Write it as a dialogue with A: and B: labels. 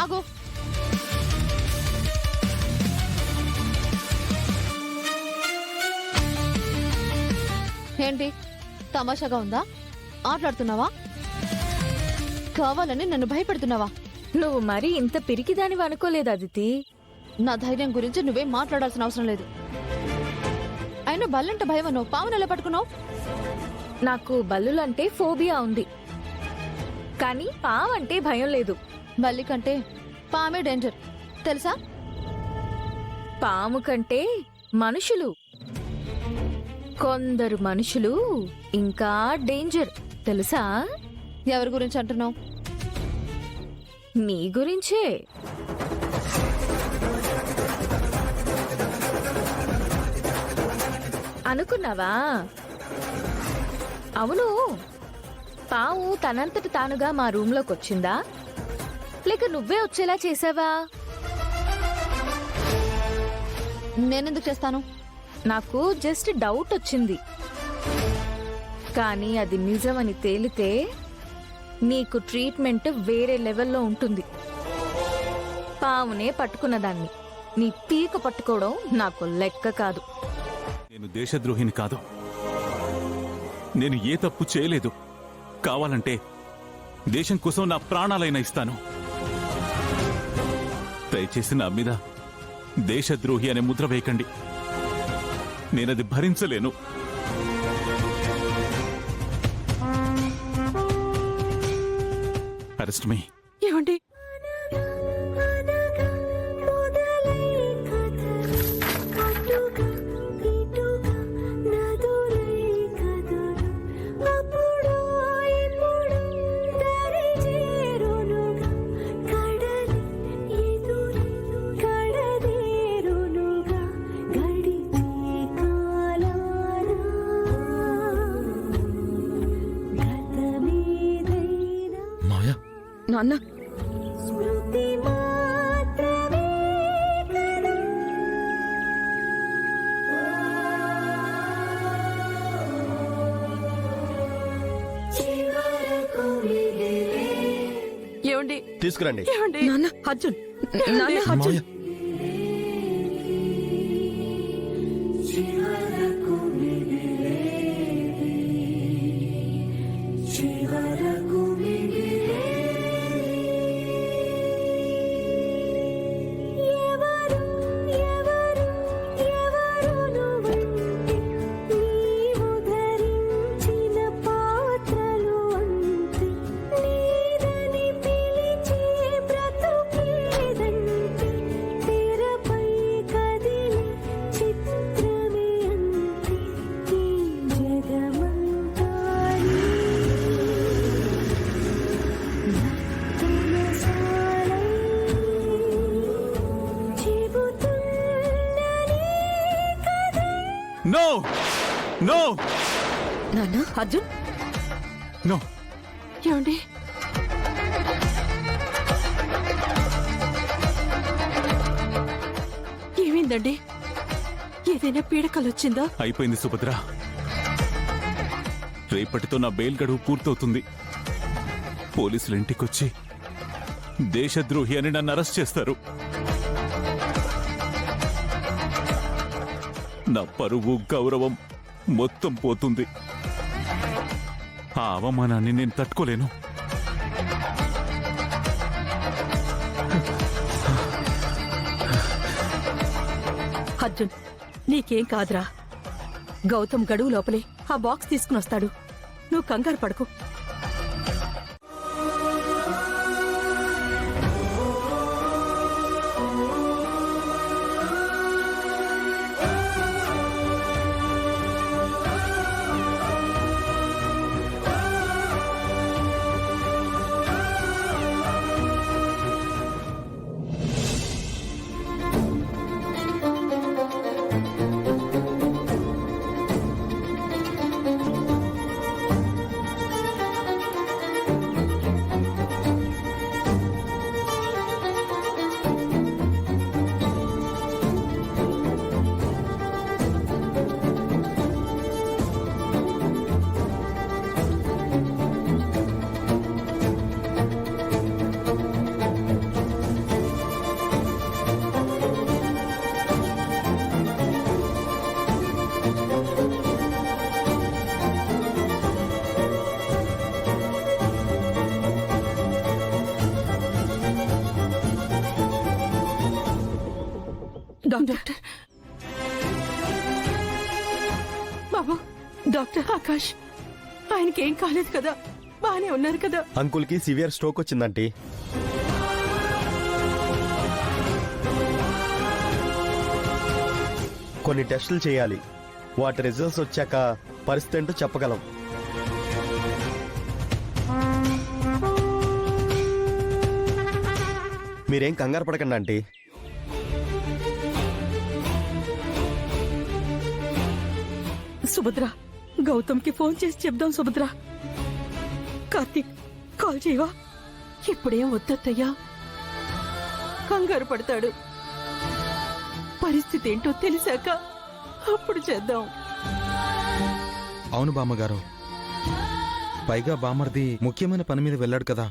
A: ఆగు. ఏంటి తమాషాగా ఉందా? ఆటలాడుతున్నావా? కావాలని నన్ను భయపెడుతున్నావా?
B: నువ్వు మరీ ఇంత పిరికిదానివి అనుకోలేదు అదితి.
A: నా ధైర్యం గురించి నువ్వేం మాట్లాడాల్సిన అవసరం లేదు. అయినా బల్లంట భయం అన్నావు, పావును ఎలా పట్టుకున్నావు?
B: నాకు బల్లులంటే ఫోబియా ఉంది, కానీ పావంటే భయం లేదు.
A: బల్లి కంటే పామే డేంజర్ తెలుసా?
B: పాము కంటే మనుషులు, కొందరు మనుషులు ఇంకా డేంజర్ తెలుసా?
A: ఎవరి గురించి అంటున్నావు?
B: నీ గురించే. అనుకున్నావా? అవును, పావు తనంతట తానుగా మా రూంలోకి వచ్చిందా, లేక నువ్వే వచ్చేలా చేసావా?
A: నేనెందుకు చేస్తాను?
B: నాకు జస్ట్ డౌట్ వచ్చింది, కానీ అది నిజమని తేలితే నీకు ట్రీట్మెంట్ వేరే లెవెల్లో ఉంటుంది. పావునే పట్టుకున్నదాన్ని నీ పీక పట్టుకోవడం నాకు లెక్క కాదు.
C: నేను దేశద్రోహిని కాదు. నేను ఏ తప్పు చేయలేదు. కావాలంటే దేశం కోసం నా ప్రాణాలైనా ఇస్తాను. దయచేసి నా మీద దేశద్రోహి అనే ముద్ర వేయకండి. నేనది భరించలేను. అరెస్ట్ మీ.
A: ఏమండి?
D: నాన్న,
A: ఏమండి?
E: తీసుకురండి.
D: నాన్న అర్జున్, నాన్న అర్జున్.
C: నో నో
D: నాన్న అర్జున్.
C: నో.
A: ఏమండి? ఏమైందండి? ఏదైనా పీడకలొచ్చిందా?
C: అయిపోయింది సుభద్ర. రేపటితో నా బెయిల్ గడువు పూర్తవుతుంది. పోలీసులు ఇంటికొచ్చి దేశద్రోహి అని నన్ను అరెస్ట్ చేస్తారు. నా పరువు గౌరవం మొత్తం పోతుంది. ఆ అవమానాన్ని నేను తట్టుకోలేను.
D: అర్జున్, నీకేం కాదురా. గౌతమ్ గడువు లోపలే ఆ బాక్స్ తీసుకుని వస్తాడు. నువ్వు కంగారు పడకు. బాబు, డాక్టర్ ఆకాష్ ఆయనకేం కాలేదు కదా? బానే ఉన్నారు కదా?
E: అంకుల్కి సివియర్ స్ట్రోక్ వచ్చిందంటీ. కొన్ని టెస్టులు చేయాలి. వాటి రిజల్ట్స్ వచ్చాక పరిస్థితి ఏంటో చెప్పగలం. మీరేం కంగారు పడకండి ఆంటీ.
D: సుభద్ర, గౌతమ్కి ఫోన్ చేసి చెప్దాం. సుభద్ర, కార్తీక్ కాల్ చేయవా? ఇప్పుడేం వద్దత్తయ్యా, కంగారు పడతాడు. పరిస్థితి ఏంటో తెలిసాక అప్పుడు చేద్దాం.
F: అవును బామ్మగారు, పైగా బామర్ది ముఖ్యమైన పని మీద వెళ్ళాడు కదా.